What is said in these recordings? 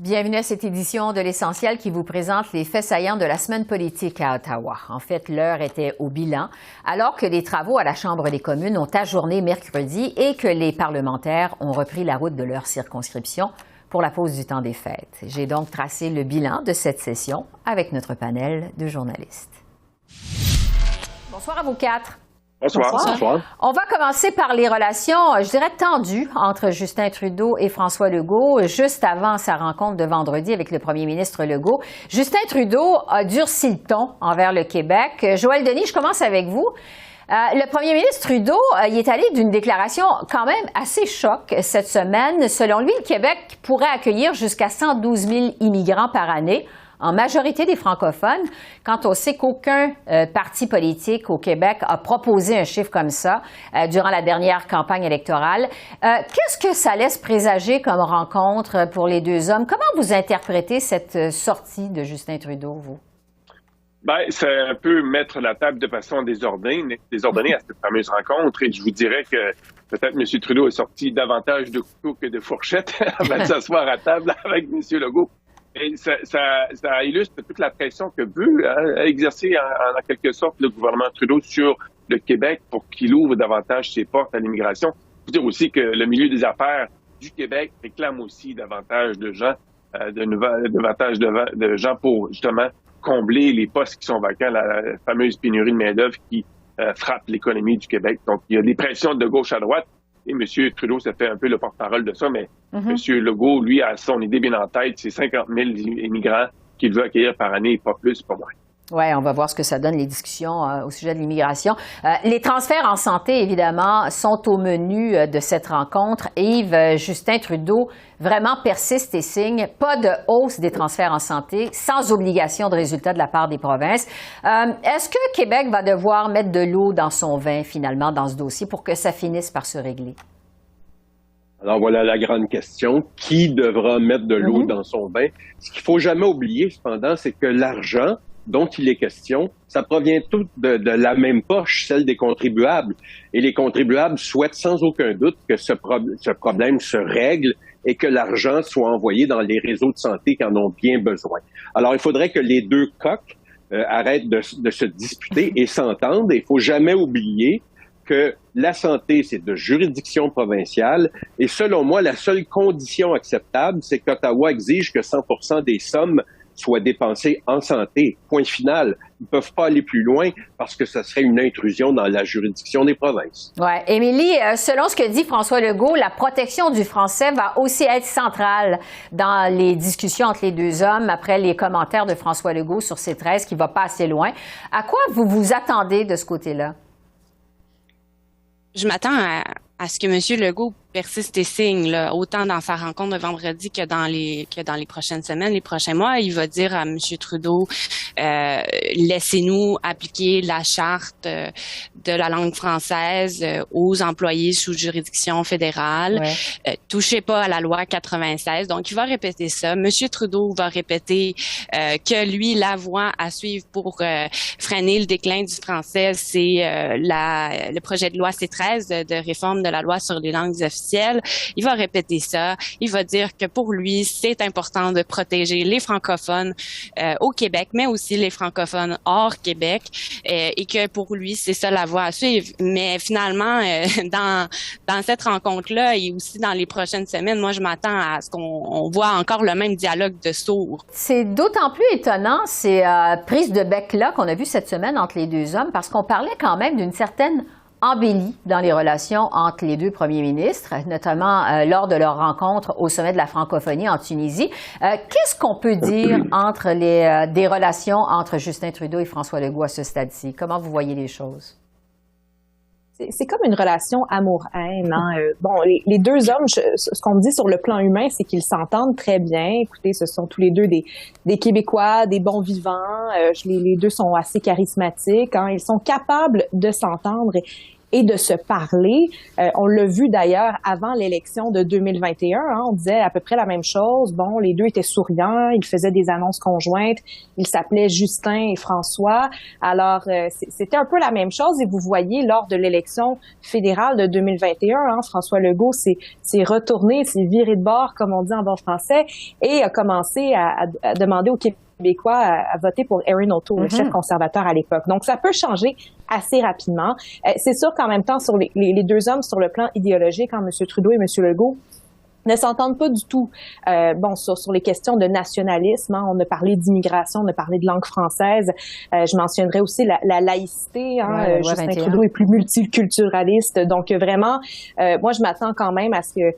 Bienvenue à cette édition de l'Essentiel qui vous présente les faits saillants de la semaine politique à Ottawa. En fait, l'heure était au bilan, alors que les travaux à la Chambre des communes ont ajourné mercredi et que les parlementaires ont repris la route de leur circonscription pour la pause du temps des fêtes. J'ai donc tracé le bilan de cette session avec notre panel de journalistes. Bonsoir à vous quatre. Bonsoir. Bonsoir. On va commencer par les relations, je dirais, tendues entre Justin Trudeau et François Legault, juste avant sa rencontre de vendredi avec le premier ministre Legault. Justin Trudeau a durci le ton envers le Québec. Joël Denis, je commence avec vous. Le premier ministre Trudeau, il est allé d'une déclaration quand même assez choc cette semaine. Selon lui, le Québec pourrait accueillir jusqu'à 112 000 immigrants par année, en majorité des francophones, quand on sait qu'aucun parti politique au Québec a proposé un chiffre comme ça durant la dernière campagne électorale. Qu'est-ce que ça laisse présager comme rencontre pour les deux hommes? Comment vous interprétez cette sortie de Justin Trudeau, vous? Bien, c'est un peu mettre la table de façon désordonnée à cette fameuse rencontre. Et je vous dirais que peut-être M. Trudeau est sorti davantage de couteaux que de fourchettes avant de s'asseoir à table avec M. Legault. Et ça illustre toute la pression que veut exercer en quelque sorte le gouvernement Trudeau sur le Québec pour qu'il ouvre davantage ses portes à l'immigration. Il faut dire aussi que le milieu des affaires du Québec réclame aussi davantage de gens, davantage de gens pour justement combler les postes qui sont vacants, la fameuse pénurie de main-d'œuvre qui frappe l'économie du Québec. Donc, il y a des pressions de gauche à droite. Et M. Trudeau, ça fait un peu le porte-parole de ça, mais M. Legault, lui, a son idée bien en tête. C'est 50 000 immigrants qu'il veut accueillir par année, pas plus, pas moins. Oui, on va voir ce que ça donne, les discussions au sujet de l'immigration. Les transferts en santé, évidemment, sont au menu de cette rencontre. Yves, Justin Trudeau vraiment persiste et signe pas de hausse des transferts en santé, sans obligation de résultat de la part des provinces. Est-ce que Québec va devoir mettre de l'eau dans son vin, finalement, dans ce dossier, pour que ça finisse par se régler? Alors voilà la grande question. Qui devra mettre de l'eau dans son vin? Ce qu'il faut jamais oublier, cependant, c'est que l'argent dont il est question, ça provient tout de la même poche, celle des contribuables. Et les contribuables souhaitent sans aucun doute que ce problème se règle et que l'argent soit envoyé dans les réseaux de santé qui en ont bien besoin. Alors, il faudrait que les deux coqs arrêtent de se disputer et s'entendent. Il faut jamais oublier que la santé, c'est de juridiction provinciale. Et selon moi, la seule condition acceptable, c'est qu'Ottawa exige que 100% des sommes soient dépensées en santé. Point final. Ils ne peuvent pas aller plus loin parce que ce serait une intrusion dans la juridiction des provinces. Oui. Émilie, selon ce que dit François Legault, la protection du français va aussi être centrale dans les discussions entre les deux hommes après les commentaires de François Legault sur C13 qui ne va pas assez loin. À quoi vous vous attendez de ce côté-là? Je m'attends à ce que M. Legault persiste et signe, là, autant dans sa rencontre de vendredi que dans les prochaines semaines, les prochains mois. Il va dire à M. Trudeau, laissez-nous appliquer la charte de la langue française aux employés sous juridiction fédérale. Ouais. Touchez pas à la loi 96. Donc, il va répéter ça. M. Trudeau va répéter que lui, la voie à suivre pour freiner le déclin du français, c'est le projet de loi C13 de réforme de la loi sur les langues officielles. Il va répéter ça. Il va dire que pour lui, c'est important de protéger les francophones au Québec, mais aussi les francophones hors Québec, et que pour lui, c'est ça la voie à suivre. Mais finalement, dans cette rencontre-là et aussi dans les prochaines semaines, moi, je m'attends à ce qu'on voit encore le même dialogue de sourds. C'est d'autant plus étonnant, ces prises de bec-là qu'on a vues cette semaine entre les deux hommes, parce qu'on parlait quand même d'une certaine embellie dans les relations entre les deux premiers ministres, notamment lors de leur rencontre au sommet de la francophonie en Tunisie. Qu'est-ce qu'on peut dire entre des relations entre Justin Trudeau et François Legault à ce stade-ci? Comment vous voyez les choses? C'est comme une relation amour-haine. Hein? Bon, les deux hommes, ce qu'on me dit sur le plan humain, c'est qu'ils s'entendent très bien. Écoutez, ce sont tous les deux des Québécois, des bons vivants. Les deux sont assez charismatiques. Hein? Ils sont capables de s'entendre. et de se parler. On l'a vu d'ailleurs avant l'élection de 2021, hein, on disait à peu près la même chose. Bon, les deux étaient souriants, ils faisaient des annonces conjointes, ils s'appelaient Justin et François. Alors, c'était un peu la même chose et vous voyez, lors de l'élection fédérale de 2021, hein, François Legault s'est retourné, s'est viré de bord, comme on dit en bon français, et a commencé à demander aux Québécois à voter pour Erin O'Toole, le chef conservateur à l'époque. Donc, ça peut changer assez rapidement. C'est sûr qu'en même temps, sur les deux hommes, sur le plan idéologique, hein, M. Trudeau et M. Legault, ne s'entendent pas du tout. Sur les questions de nationalisme, hein, on a parlé d'immigration, on a parlé de langue française. Je mentionnerai aussi la laïcité. Hein, Justin Trudeau est plus multiculturaliste. Donc vraiment, moi, je m'attends quand même à ce que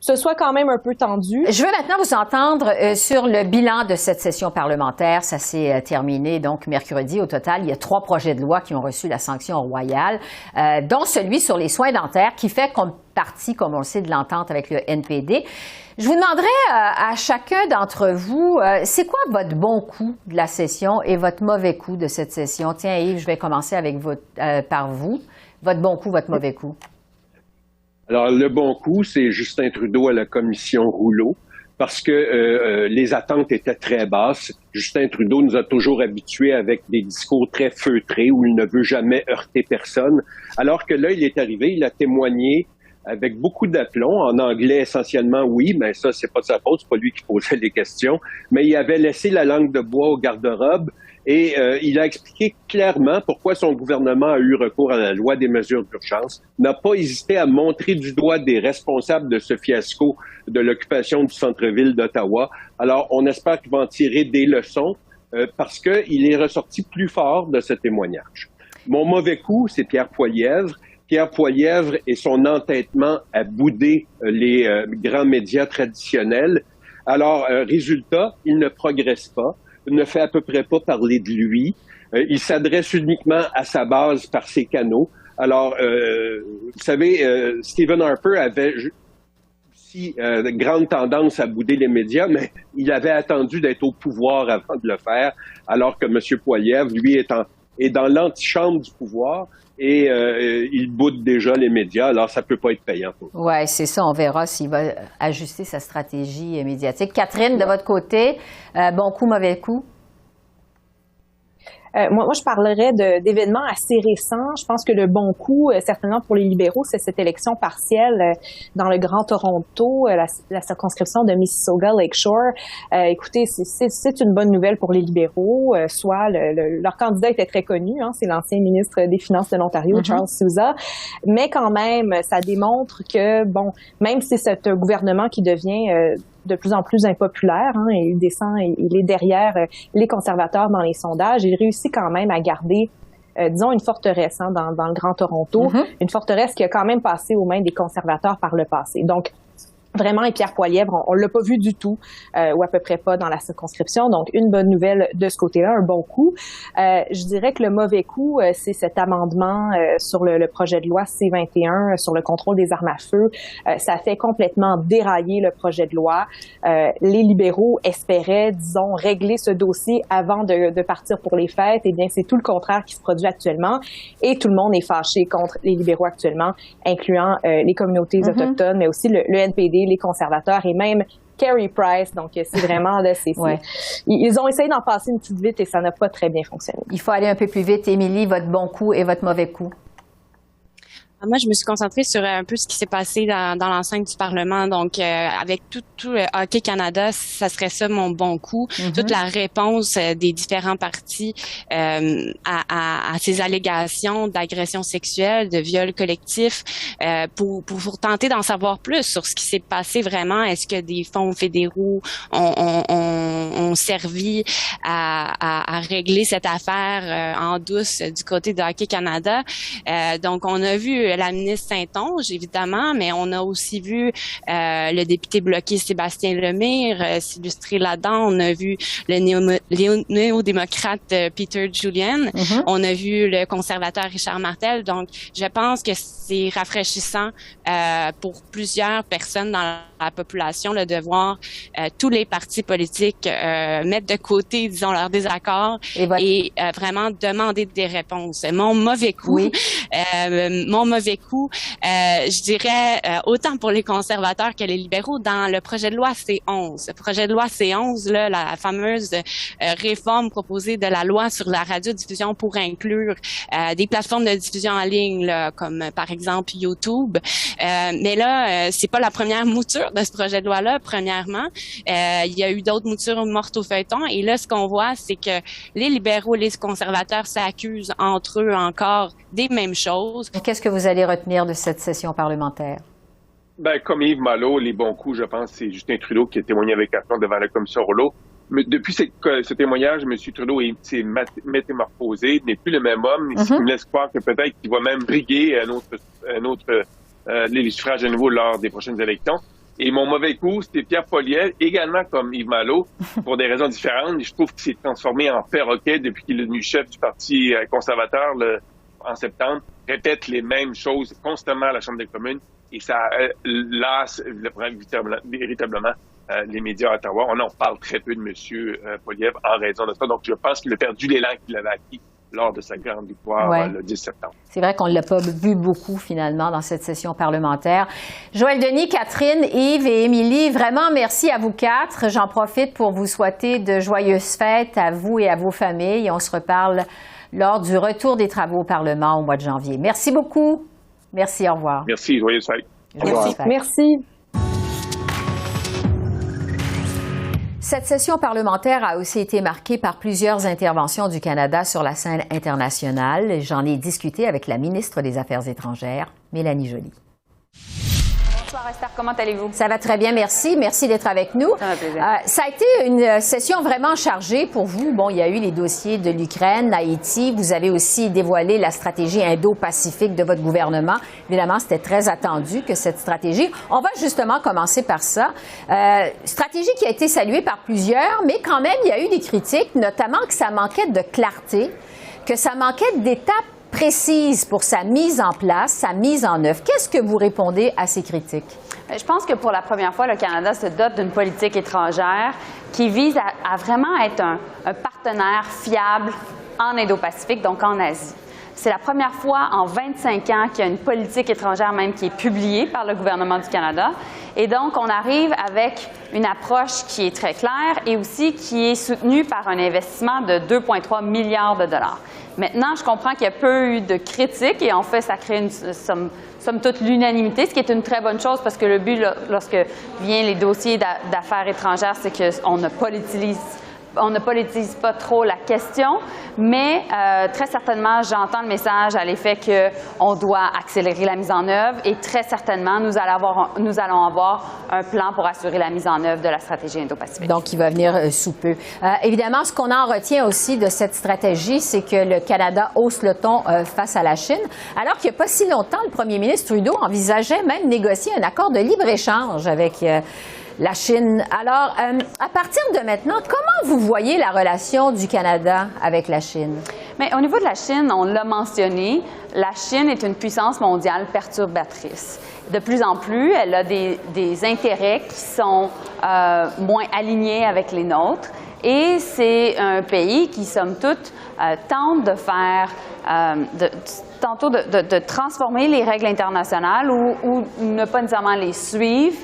ce soit quand même un peu tendu. Je veux maintenant vous entendre sur le bilan de cette session parlementaire. Ça s'est terminé donc mercredi. Au total, il y a 3 projets de loi qui ont reçu la sanction royale, dont celui sur les soins dentaires qui fait partie, comme on le sait, de l'entente avec le NPD. Je vous demanderai à chacun d'entre vous, c'est quoi votre bon coup de la session et votre mauvais coup de cette session? Tiens, Yves, je vais commencer avec par vous. Votre bon coup, votre mauvais coup. Alors, le bon coup, c'est Justin Trudeau à la commission Rouleau, parce que les attentes étaient très basses. Justin Trudeau nous a toujours habitués avec des discours très feutrés où il ne veut jamais heurter personne, alors que là, il est arrivé, il a témoigné avec beaucoup d'aplomb, en anglais essentiellement oui, mais ça, c'est pas de sa faute, c'est pas lui qui posait les questions, mais il avait laissé la langue de bois au garde-robe. Et il a expliqué clairement pourquoi son gouvernement a eu recours à la loi des mesures d'urgence, n'a pas hésité à montrer du doigt des responsables de ce fiasco de l'occupation du centre-ville d'Ottawa. Alors, on espère qu'il va en tirer des leçons parce qu'il est ressorti plus fort de ce témoignage. Mon mauvais coup, c'est Pierre Poilievre. Pierre Poilievre et son entêtement à bouder les grands médias traditionnels. Alors, résultat, il ne progresse pas. Ne fait à peu près pas parler de lui. Il s'adresse uniquement à sa base par ses canaux. Alors, vous savez, Stephen Harper avait aussi grande tendance à bouder les médias, mais il avait attendu d'être au pouvoir avant de le faire, alors que M. Poilievre, lui, est dans l'antichambre du pouvoir et il boude déjà les médias, alors ça peut pas être payant pour lui. Oui, c'est ça, on verra s'il va ajuster sa stratégie médiatique. Catherine, de votre côté, bon coup, mauvais coup? Moi, je parlerais d'événements assez récents. Je pense que le bon coup, certainement pour les libéraux, c'est cette élection partielle dans le Grand Toronto, la circonscription de Mississauga-Lakeshore. Écoutez, c'est une bonne nouvelle pour les libéraux. Soit leur candidat était très connu, hein, c'est l'ancien ministre des Finances de l'Ontario, Charles Sousa. Mais quand même, ça démontre que, bon, même si c'est un gouvernement qui devient de plus en plus impopulaire, hein, et il descend, il est derrière les conservateurs dans les sondages. Il réussit quand même à garder, disons, une forteresse, hein, dans le Grand Toronto, une forteresse qui a quand même passé aux mains des conservateurs par le passé. Donc, vraiment, et Pierre Poilievre, on l'a pas vu du tout, ou à peu près pas dans la circonscription. Donc, une bonne nouvelle de ce côté-là, un bon coup. Je dirais que le mauvais coup, c'est cet amendement sur le projet de loi C-21 sur le contrôle des armes à feu. Ça fait complètement dérailler le projet de loi. Les libéraux espéraient, disons, régler ce dossier avant de partir pour les fêtes. Eh bien, c'est tout le contraire qui se produit actuellement. Et tout le monde est fâché contre les libéraux actuellement, incluant les communautés autochtones, mais aussi le NPD, les conservateurs et même Carey Price. Donc, c'est vraiment là, ils ont essayé d'en passer une petite vite et ça n'a pas très bien fonctionné. Il faut aller un peu plus vite. Émilie, votre bon coup et votre mauvais coup? Moi, je me suis concentrée sur un peu ce qui s'est passé dans l'enceinte du Parlement. Donc, avec tout le Hockey Canada, ça serait ça mon bon coup. Toute la réponse des différents partis à ces allégations d'agression sexuelle, de viol collectif, pour tenter d'en savoir plus sur ce qui s'est passé vraiment. Est-ce que des fonds fédéraux ont servi à régler cette affaire en douce du côté de Hockey Canada? Donc, on a vu la ministre Saint-Onge, évidemment, mais on a aussi vu le député bloqué Sébastien Lemire s'illustrer là-dedans. On a vu le néo-démocrate Peter Julian. On a vu le conservateur Richard Martel. Donc, je pense que c'est rafraîchissant pour plusieurs personnes dans la population là, de voir tous les partis politiques mettre de côté, disons, leurs désaccords et vraiment demander des réponses. Mon mauvais coup, je dirais, autant pour les conservateurs que les libéraux, dans le projet de loi C11. Le projet de loi C11, là, la fameuse réforme proposée de la loi sur la radiodiffusion pour inclure des plateformes de diffusion en ligne, là, comme par exemple YouTube. Mais là, c'est pas la première mouture de ce projet de loi-là, premièrement. Il y a eu d'autres moutures mortes au feuilleton. Et là, ce qu'on voit, c'est que les libéraux et les conservateurs s'accusent entre eux encore des mêmes choses. Qu'est-ce que vous allez retenir de cette session parlementaire? Ben, comme Yves Malo, les bons coups, je pense, c'est Justin Trudeau qui a témoigné avec aplomb devant la commission Rouleau. Mais depuis ce témoignage, M. Trudeau s'est métamorphosé, n'est plus le même homme, ce qui me laisse croire que peut-être qu'il va même briguer les suffrages à nouveau lors des prochaines élections. Et mon mauvais coup, c'était Pierre Poilievre, également comme Yves Malo, pour des raisons différentes. Je trouve qu'il s'est transformé en perroquet depuis qu'il est devenu chef du Parti conservateur en septembre, répète les mêmes choses constamment à la Chambre des communes. Et ça lasse véritablement les médias à Ottawa. On en parle très peu de M. Poilievre en raison de ça. Donc, je pense qu'il a perdu l'élan qu'il avait acquis lors de sa grande victoire le 10 septembre. C'est vrai qu'on ne l'a pas vu beaucoup, finalement, dans cette session parlementaire. Joël Denis, Catherine, Yves et Émilie, vraiment merci à vous quatre. J'en profite pour vous souhaiter de joyeuses fêtes à vous et à vos familles. On se reparle lors du retour des travaux au Parlement au mois de janvier. Merci beaucoup. Merci, au revoir. Merci, joyeuses fêtes. Joyeuses fêtes. Merci. Cette session parlementaire a aussi été marquée par plusieurs interventions du Canada sur la scène internationale. J'en ai discuté avec la ministre des Affaires étrangères, Mélanie Joly. Bonsoir Esther, comment allez-vous? Ça va très bien, merci. Merci d'être avec nous. Ça va plaisir. Ça a été une session vraiment chargée pour vous. Bon, il y a eu les dossiers de l'Ukraine, Haïti. Vous avez aussi dévoilé la stratégie Indo-Pacifique de votre gouvernement. Évidemment, c'était très attendu que cette stratégie. On va justement commencer par ça. Stratégie qui a été saluée par plusieurs, mais quand même, il y a eu des critiques, notamment que ça manquait de clarté, que ça manquait d'étapes précise pour sa mise en place, sa mise en œuvre. Qu'est-ce que vous répondez à ces critiques? Je pense que pour la première fois, le Canada se dote d'une politique étrangère qui vise à vraiment être un partenaire fiable en Indo-Pacifique, donc en Asie. C'est la première fois en 25 ans qu'il y a une politique étrangère même qui est publiée par le gouvernement du Canada. Et donc, on arrive avec une approche qui est très claire et aussi qui est soutenue par un investissement de 2,3 milliards de dollars. Maintenant, je comprends qu'il y a peu eu de critiques et en fait, ça crée somme toute l'unanimité, ce qui est une très bonne chose parce que le but, lorsque viennent les dossiers d'affaires étrangères, c'est qu'on ne politise pas trop la question, mais très certainement, j'entends le message à l'effet qu'on doit accélérer la mise en œuvre et très certainement, nous allons avoir un plan pour assurer la mise en œuvre de la stratégie Indo-Pacifique. Donc, il va venir sous peu. Évidemment, ce qu'on en retient aussi de cette stratégie, c'est que le Canada hausse le ton face à la Chine, alors qu'il n'y a pas si longtemps, le premier ministre Trudeau envisageait même négocier un accord de libre-échange avec la Chine. Alors, à partir de maintenant, comment vous voyez la relation du Canada avec la Chine? Mais au niveau de la Chine, on l'a mentionné, la Chine est une puissance mondiale perturbatrice. De plus en plus, elle a des intérêts qui sont moins alignés avec les nôtres. Et c'est un pays qui, somme toute, tente de faire, tantôt de transformer les règles internationales ou ne pas nécessairement les suivre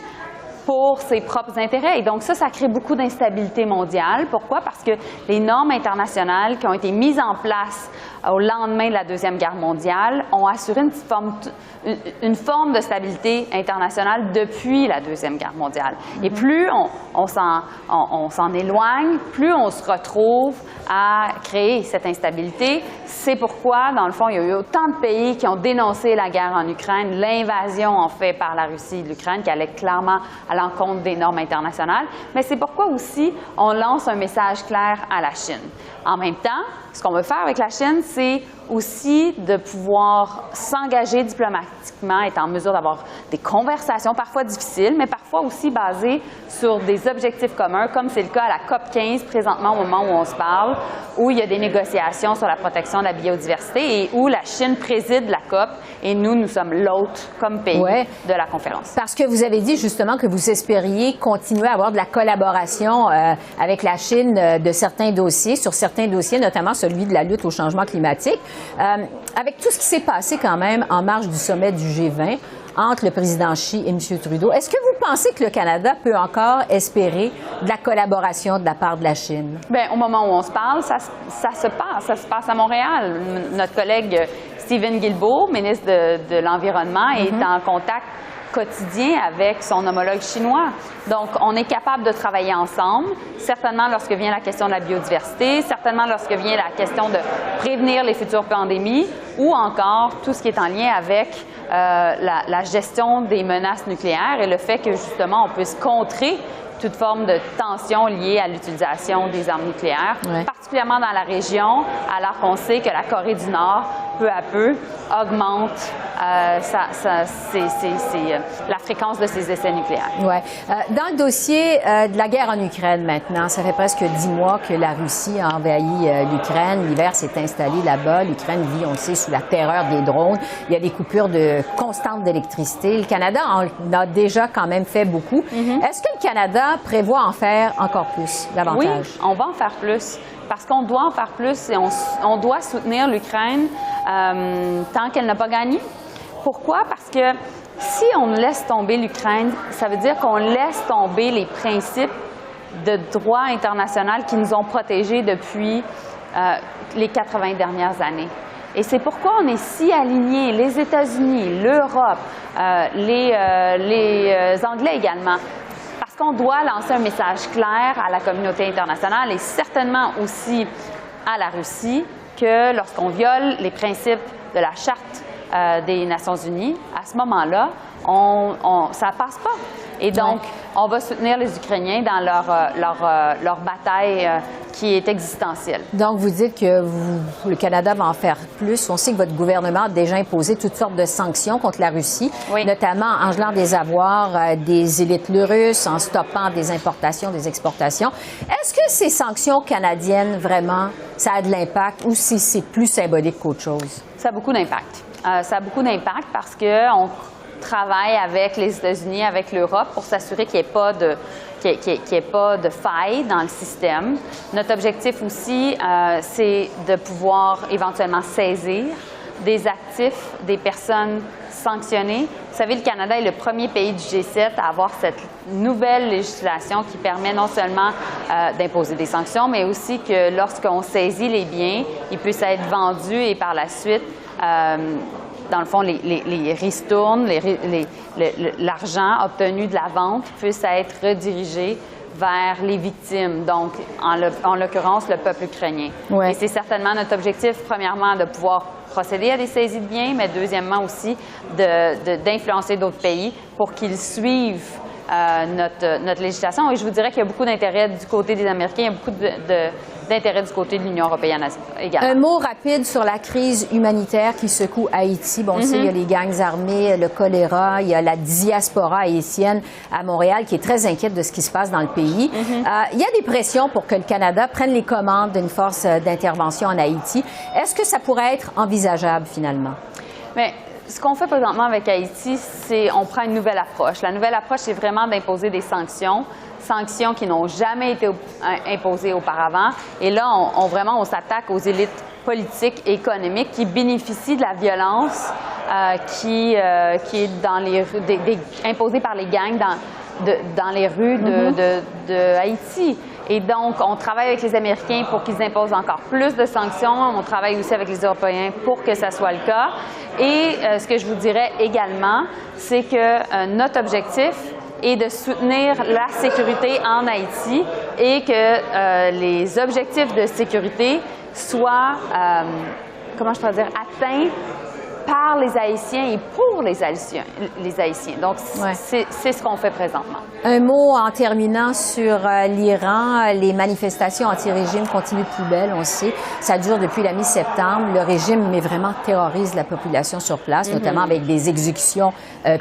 pour ses propres intérêts. Et donc ça crée beaucoup d'instabilité mondiale. Pourquoi? Parce que les normes internationales qui ont été mises en place au lendemain de la Deuxième Guerre mondiale ont assuré une forme de stabilité internationale depuis la Deuxième Guerre mondiale. Et plus on s'en éloigne, plus on se retrouve à créer cette instabilité. C'est pourquoi, dans le fond, il y a eu autant de pays qui ont dénoncé la guerre en Ukraine, l'invasion, en fait, par la Russie de l'Ukraine, qui allait clairement à l'encontre des normes internationales. Mais c'est pourquoi aussi on lance un message clair à la Chine. En même temps, ce qu'on veut faire avec la Chine, c'est aussi de pouvoir s'engager diplomatiquement, être en mesure d'avoir des conversations parfois difficiles, mais parfois aussi basées sur des objectifs communs, comme c'est le cas à la COP 15 présentement au moment où on se parle, où il y a des négociations sur la protection de la biodiversité et où la Chine préside la COP et nous sommes l'hôte comme pays de la conférence. Parce que vous avez dit justement que vous espériez continuer à avoir de la collaboration avec la Chine de certains dossiers, sur certains dossiers, notamment celui de la lutte au changement climatique. Avec tout ce qui s'est passé quand même en marge du sommet du G20 entre le président Xi et M. Trudeau, est-ce que vous pensez que le Canada peut encore espérer de la collaboration de la part de la Chine? Bien, au moment où on se parle, ça se passe à Montréal. Notre collègue Stephen Guilbeault, ministre de l'Environnement, est en contact quotidien avec son homologue chinois. Donc, on est capable de travailler ensemble, certainement lorsque vient la question de la biodiversité, certainement lorsque vient la question de prévenir les futures pandémies ou encore tout ce qui est en lien avec la gestion des menaces nucléaires et le fait que, justement, on puisse contrer toute forme de tension liée à l'utilisation des armes nucléaires, particulièrement dans la région, alors qu'on sait que la Corée du Nord, peu à peu, augmente la fréquence de ses essais nucléaires. Ouais. Dans le dossier de la guerre en Ukraine maintenant, ça fait presque 10 mois que la Russie a envahi l'Ukraine. L'hiver s'est installé là-bas. L'Ukraine vit, on le sait, sous la terreur des drones. Il y a des coupures constantes d'électricité. Le Canada en a déjà quand même fait beaucoup. Est-ce que le Canada prévoit en faire encore plus, davantage? Oui, on va en faire plus. Parce qu'on doit en faire plus et on doit soutenir l'Ukraine tant qu'elle n'a pas gagné. Pourquoi? Parce que si on laisse tomber l'Ukraine, ça veut dire qu'on laisse tomber les principes de droit international qui nous ont protégés depuis les 80 dernières années. Et c'est pourquoi on est si alignés, les États-Unis, l'Europe, les Anglais également. Parce qu'on doit lancer un message clair à la communauté internationale et certainement aussi à la Russie que lorsqu'on viole les principes de la Charte des Nations unies, à ce moment-là, ça passe pas. Et donc, on va soutenir les Ukrainiens dans leur bataille qui est existentielle. Donc, vous dites que le Canada va en faire plus. On sait que votre gouvernement a déjà imposé toutes sortes de sanctions contre la Russie, notamment en gelant des avoirs des élites russes, en stoppant des importations, des exportations. Est-ce que ces sanctions canadiennes, vraiment, ça a de l'impact ou si c'est plus symbolique qu'autre chose? Ça a beaucoup d'impact. Ça a beaucoup d'impact parce qu'on travaille avec les États-Unis, avec l'Europe pour s'assurer qu'il n'y ait pas de faille dans le système. Notre objectif aussi, c'est de pouvoir éventuellement saisir des actifs des personnes sanctionnées. Vous savez, le Canada est le premier pays du G7 à avoir cette nouvelle législation qui permet non seulement d'imposer des sanctions, mais aussi que lorsqu'on saisit les biens, ils puissent être vendus et par la suite dans le fond, les ristournes, l'argent obtenu de la vente puisse être redirigé vers les victimes, donc en l'occurrence le peuple ukrainien. Et c'est certainement notre objectif, premièrement, de pouvoir procéder à des saisies de biens, mais deuxièmement aussi d'influencer d'autres pays pour qu'ils suivent notre législation. Et je vous dirais qu'il y a beaucoup d'intérêt du côté des Américains, il y a beaucoup d'intérêt du côté de l'Union européenne également. Un mot rapide sur la crise humanitaire qui secoue Haïti. Bon, on sait, il y a les gangs armés, le choléra, il y a la diaspora haïtienne à Montréal qui est très inquiète de ce qui se passe dans le pays. Il y a des pressions pour que le Canada prenne les commandes d'une force d'intervention en Haïti. Est-ce que ça pourrait être envisageable finalement? Mais ce qu'on fait présentement avec Haïti, c'est on prend une nouvelle approche. La nouvelle approche, c'est vraiment d'imposer des sanctions qui n'ont jamais été imposées auparavant. Et là, on s'attaque aux élites politiques et économiques qui bénéficient de la violence qui est dans les imposée par les gangs dans les rues de Haïti. Et donc, on travaille avec les Américains pour qu'ils imposent encore plus de sanctions. On travaille aussi avec les Européens pour que ça soit le cas. Et ce que je vous dirais également, c'est que notre objectif est de soutenir la sécurité en Haïti et que les objectifs de sécurité soient, comment je pourrais dire, atteints par les Haïtiens et pour pour les Haïtiens. Donc, c'est ce qu'on fait présentement. Un mot en terminant sur l'Iran. Les manifestations anti-régime continuent de plus belle, on sait. Ça dure depuis la mi-septembre. Le régime, mais vraiment terrorise la population sur place, notamment avec des exécutions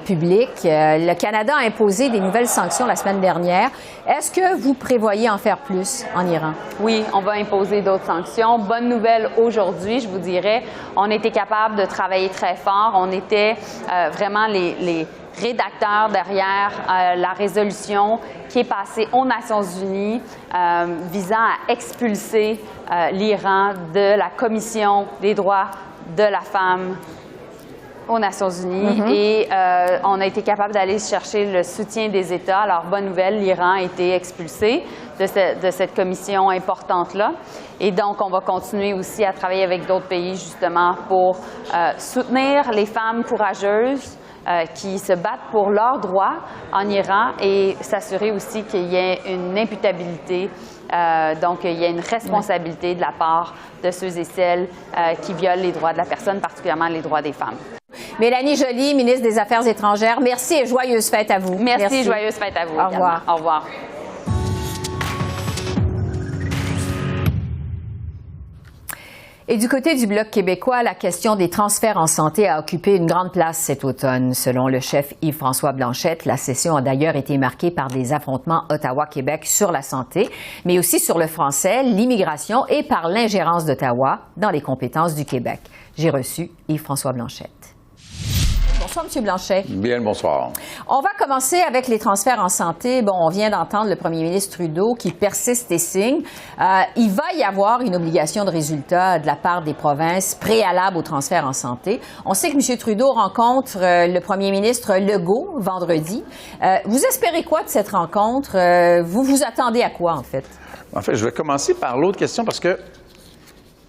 publiques. Le Canada a imposé des nouvelles sanctions la semaine dernière. Est-ce que vous prévoyez en faire plus en Iran? Oui, on va imposer d'autres sanctions. Bonne nouvelle aujourd'hui, je vous dirais, on était capable de travailler très fort. On était vraiment les rédacteurs derrière la résolution qui est passée aux Nations unies visant à expulser l'Iran de la Commission des droits de la femme aux Nations unies et on a été capable d'aller chercher le soutien des États. Alors, bonne nouvelle, l'Iran a été expulsé de cette commission importante-là. Et donc, on va continuer aussi à travailler avec d'autres pays, justement, pour soutenir les femmes courageuses qui se battent pour leurs droits en Iran et s'assurer aussi qu'il y ait une imputabilité, donc il y a une responsabilité de la part de ceux et celles qui violent les droits de la personne, particulièrement les droits des femmes. Mélanie Joly, ministre des Affaires étrangères, merci et joyeuses fêtes à vous. Merci. Joyeuses fêtes à vous. Au revoir. Au revoir. Et du côté du Bloc québécois, la question des transferts en santé a occupé une grande place cet automne. Selon le chef Yves-François Blanchet, la session a d'ailleurs été marquée par des affrontements Ottawa-Québec sur la santé, mais aussi sur le français, l'immigration et par l'ingérence d'Ottawa dans les compétences du Québec. J'ai reçu Yves-François Blanchet. Bonsoir, M. Blanchet. Bien, bonsoir. On va commencer avec les transferts en santé. Bon, on vient d'entendre le premier ministre Trudeau qui persiste et signe. Il va y avoir une obligation de résultat de la part des provinces préalable aux transferts en santé. On sait que M. Trudeau rencontre le premier ministre Legault vendredi. Vous espérez quoi de cette rencontre? Vous vous attendez à quoi, en fait? En fait, je vais commencer par l'autre question parce que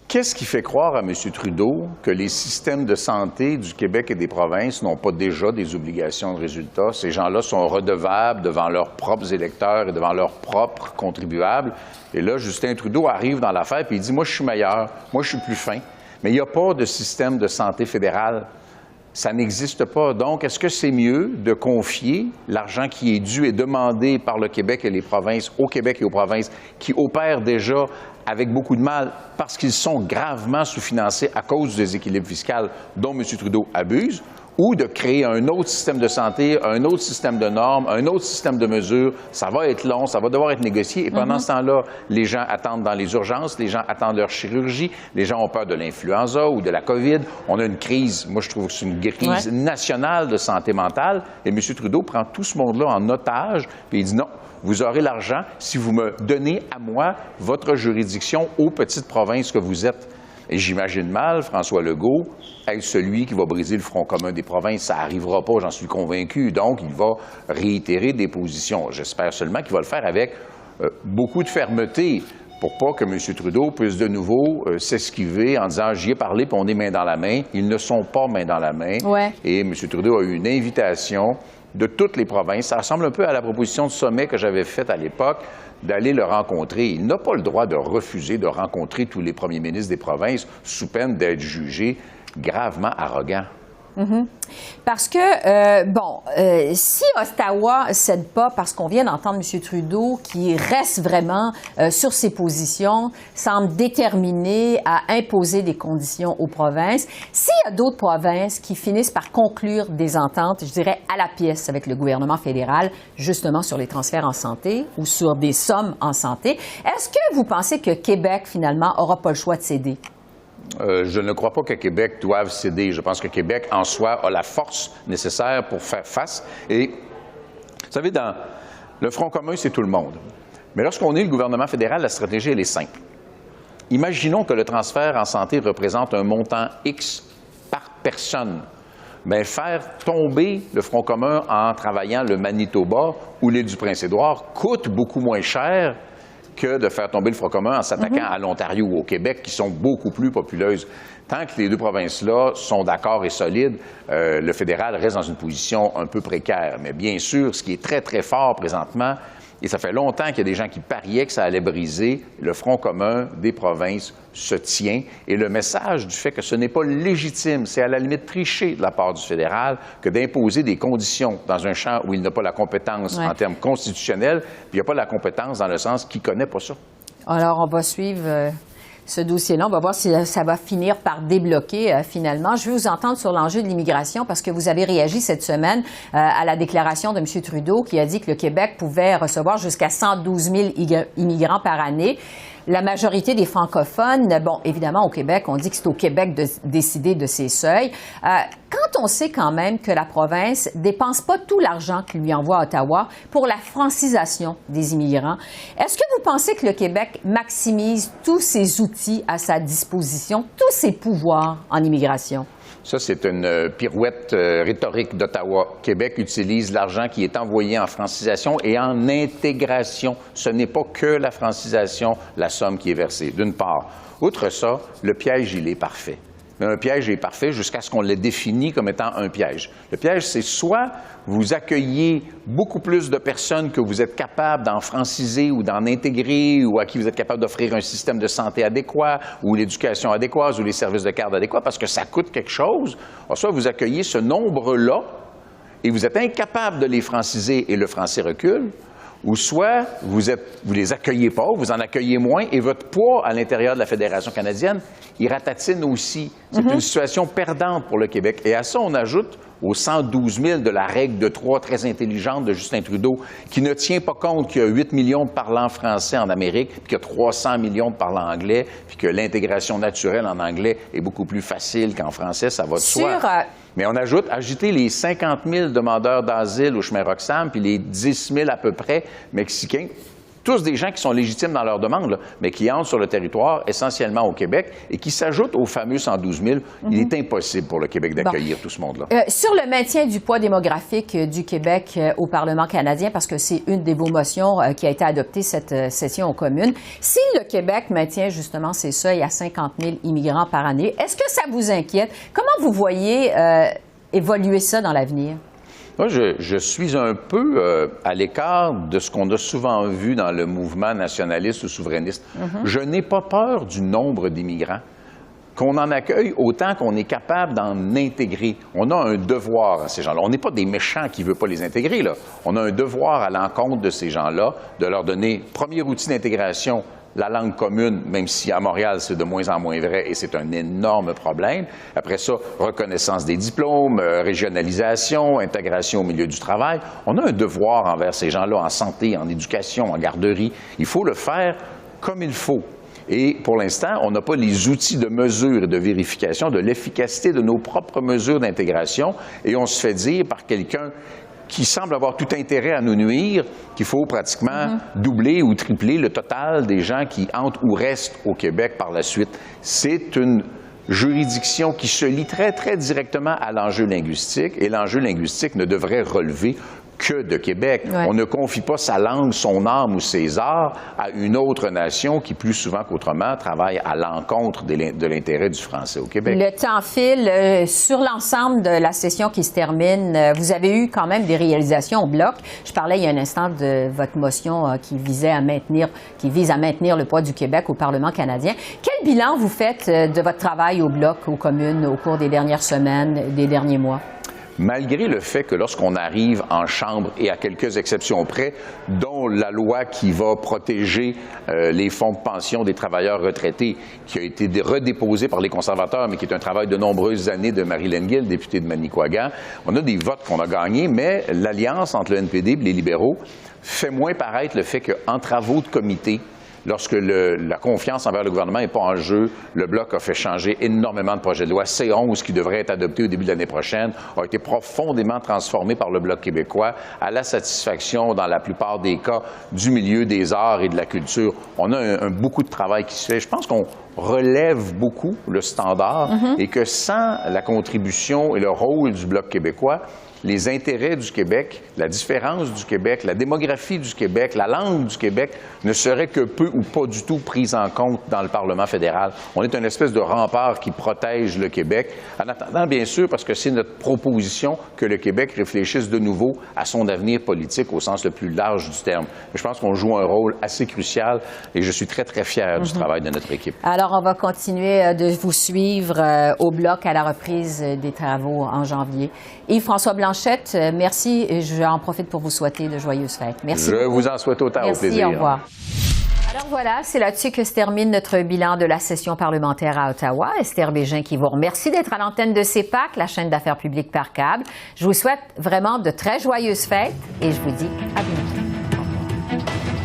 qu'est-ce qui fait croire à M. Trudeau que les systèmes de santé du Québec et des provinces n'ont pas déjà des obligations de résultat? Ces gens-là sont redevables devant leurs propres électeurs et devant leurs propres contribuables. Et là, Justin Trudeau arrive dans l'affaire et il dit « Moi, je suis meilleur, moi, je suis plus fin. » Mais il n'y a pas de système de santé fédéral. Ça n'existe pas. Donc, est-ce que c'est mieux de confier l'argent qui est dû et demandé par le Québec et les provinces au Québec et aux provinces qui opèrent déjà avec beaucoup de mal parce qu'ils sont gravement sous-financés à cause du déséquilibre fiscal dont M. Trudeau abuse, ou de créer un autre système de santé, un autre système de normes, un autre système de mesures? Ça va être long, ça va devoir être négocié. Et pendant ce temps-là, les gens attendent dans les urgences, les gens attendent leur chirurgie, les gens ont peur de l'influenza ou de la COVID. On a une crise, moi je trouve que c'est une crise nationale de santé mentale. Et M. Trudeau prend tout ce monde-là en otage, puis il dit non. Vous aurez l'argent si vous me donnez à moi votre juridiction aux petites provinces que vous êtes. Et j'imagine mal François Legault être celui qui va briser le front commun des provinces. Ça n'arrivera pas, j'en suis convaincu. Donc, il va réitérer des positions. J'espère seulement qu'il va le faire avec beaucoup de fermeté pour pas que M. Trudeau puisse de nouveau s'esquiver en disant « j'y ai parlé, puis on est main dans la main ». Ils ne sont pas main dans la main. Ouais. Et M. Trudeau a eu une invitation de toutes les provinces. Ça ressemble un peu à la proposition de sommet que j'avais faite à l'époque, d'aller le rencontrer. Il n'a pas le droit de refuser de rencontrer tous les premiers ministres des provinces sous peine d'être jugé gravement arrogant. Parce que, si Ottawa ne cède pas, parce qu'on vient d'entendre M. Trudeau qui reste vraiment sur ses positions, semble déterminé à imposer des conditions aux provinces, s'il y a d'autres provinces qui finissent par conclure des ententes, je dirais, à la pièce avec le gouvernement fédéral, justement sur les transferts en santé ou sur des sommes en santé, est-ce que vous pensez que Québec, finalement, n'aura pas le choix de céder? Je ne crois pas que Québec doive céder. Je pense que Québec, en soi, a la force nécessaire pour faire face. Et, vous savez, dans le Front commun, c'est tout le monde. Mais lorsqu'on est le gouvernement fédéral, la stratégie, elle est simple. Imaginons que le transfert en santé représente un montant X par personne. Bien, faire tomber le Front commun en travaillant le Manitoba ou l'île du Prince-Édouard coûte beaucoup moins cher que de faire tomber le Front commun en s'attaquant à l'Ontario ou au Québec, qui sont beaucoup plus populeuses. Tant que les deux provinces-là sont d'accord et solides, le fédéral reste dans une position un peu précaire. Mais bien sûr, ce qui est très, très fort présentement, Et ça fait longtemps qu'il y a des gens qui pariaient que ça allait briser. Le Front commun des provinces se tient. Et le message du fait que ce n'est pas légitime, c'est à la limite triché de la part du fédéral que d'imposer des conditions dans un champ où il n'a pas la compétence en termes constitutionnels, puis il n'y a pas la compétence dans le sens qu'il ne connaît pas ça. Alors, on va suivre ce dossier-là. On va voir si ça va finir par débloquer finalement. Je veux vous entendre sur l'enjeu de l'immigration parce que vous avez réagi cette semaine à la déclaration de M. Trudeau qui a dit que le Québec pouvait recevoir jusqu'à 112 000 immigrants par année. La majorité des francophones, bon, évidemment, au Québec, on dit que c'est au Québec de décider de ces seuils. Quand on sait quand même que la province dépense pas tout l'argent qu'il lui envoie à Ottawa pour la francisation des immigrants, est-ce que vous pensez que le Québec maximise tous ses outils à sa disposition, tous ses pouvoirs en immigration? Ça, c'est une pirouette rhétorique d'Ottawa. Québec utilise l'argent qui est envoyé en francisation et en intégration. Ce n'est pas que la francisation, la somme qui est versée, d'une part. Outre ça, le piège, il est parfait. Mais un piège est parfait jusqu'à ce qu'on le définisse comme étant un piège. Le piège, c'est soit vous accueillez beaucoup plus de personnes que vous êtes capable d'en franciser ou d'en intégrer ou à qui vous êtes capable d'offrir un système de santé adéquat ou l'éducation adéquate ou les services de garde adéquats parce que ça coûte quelque chose. Alors, soit vous accueillez ce nombre-là et vous êtes incapable de les franciser et le français recule, ou soit vous les accueillez pas, vous en accueillez moins et votre poids à l'intérieur de la Fédération canadienne, il ratatine aussi. C'est une situation perdante pour le Québec. Et à ça, on ajoute aux 112 000 de la règle de 3 très intelligente de Justin Trudeau, qui ne tient pas compte qu'il y a 8 millions de parlants français en Amérique, puis qu'il y a 300 millions de parlants anglais, puis que l'intégration naturelle en anglais est beaucoup plus facile qu'en français, ça va de soi. Mais on ajoute, ajouter les 50 000 demandeurs d'asile au chemin Roxham, puis les 10 000 à peu près Mexicains, tous des gens qui sont légitimes dans leur demande, là, mais qui entrent sur le territoire, essentiellement au Québec, et qui s'ajoutent aux fameux 112 000. Il est impossible pour le Québec d'accueillir tout ce monde-là. Sur le maintien du poids démographique du Québec au Parlement canadien, parce que c'est une de vos motions qui a été adoptée cette session aux communes, si le Québec maintient justement ses seuils à 50 000 immigrants par année, est-ce que ça vous inquiète? Comment vous voyez évoluer ça dans l'avenir? Moi, je suis un peu à l'écart de ce qu'on a souvent vu dans le mouvement nationaliste ou souverainiste. Je n'ai pas peur du nombre d'immigrants. Qu'on en accueille autant qu'on est capable d'en intégrer. On a un devoir à ces gens-là. On n'est pas des méchants qui ne veulent pas les intégrer, là. On a un devoir à l'encontre de ces gens-là, de leur donner, premier outil d'intégration, la langue commune, même si à Montréal, c'est de moins en moins vrai et c'est un énorme problème. Après ça, reconnaissance des diplômes, régionalisation, intégration au milieu du travail. On a un devoir envers ces gens-là en santé, en éducation, en garderie. Il faut le faire comme il faut. Et pour l'instant, on n'a pas les outils de mesure et de vérification de l'efficacité de nos propres mesures d'intégration et on se fait dire par quelqu'un qui semble avoir tout intérêt à nous nuire, qu'il faut pratiquement doubler ou tripler le total des gens qui entrent ou restent au Québec par la suite. C'est une juridiction qui se lie très, très directement à l'enjeu linguistique, et l'enjeu linguistique ne devrait relever que de Québec. On ne confie pas sa langue, son âme ou ses arts à une autre nation qui, plus souvent qu'autrement, travaille à l'encontre de l'intérêt du français au Québec. Le temps file. Sur l'ensemble de la session qui se termine, vous avez eu quand même des réalisations au Bloc. Je parlais il y a un instant de votre motion qui vise à maintenir le poids du Québec au Parlement canadien. Quel bilan vous faites de votre travail au Bloc, aux communes, au cours des dernières semaines, des derniers mois? Malgré le fait que lorsqu'on arrive en Chambre, et à quelques exceptions près, dont la loi qui va protéger les fonds de pension des travailleurs retraités, qui a été redéposée par les conservateurs, mais qui est un travail de nombreuses années de Marilyn Gill, députée de Manicouagan, on a des votes qu'on a gagnés, mais l'alliance entre le NPD et les libéraux fait moins paraître le fait qu'en travaux de comité, lorsque la confiance envers le gouvernement n'est pas en jeu, le Bloc a fait changer énormément de projets de loi. C11, qui devrait être adopté au début de l'année prochaine, a été profondément transformé par le Bloc québécois à la satisfaction, dans la plupart des cas, du milieu des arts et de la culture. On a beaucoup de travail qui se fait. Je pense qu'on relève beaucoup le standard et que sans la contribution et le rôle du Bloc québécois, les intérêts du Québec, la différence du Québec, la démographie du Québec, la langue du Québec ne seraient que peu ou pas du tout prises en compte dans le Parlement fédéral. On est une espèce de rempart qui protège le Québec, en attendant, bien sûr, parce que c'est notre proposition que le Québec réfléchisse de nouveau à son avenir politique au sens le plus large du terme. Mais je pense qu'on joue un rôle assez crucial et je suis très, très fier du travail de notre équipe. Alors, on va continuer de vous suivre au bloc à la reprise des travaux en janvier. Yves-François Blanchette, merci. J'en profite pour vous souhaiter de joyeuses fêtes. Merci. Je vous en souhaite autant. Merci, au plaisir. Au revoir. Alors voilà, c'est là-dessus que se termine notre bilan de la session parlementaire à Ottawa. Esther Bégin qui vous remercie d'être à l'antenne de CEPAC, la chaîne d'affaires publiques par câble. Je vous souhaite vraiment de très joyeuses fêtes et je vous dis à bientôt. Au revoir.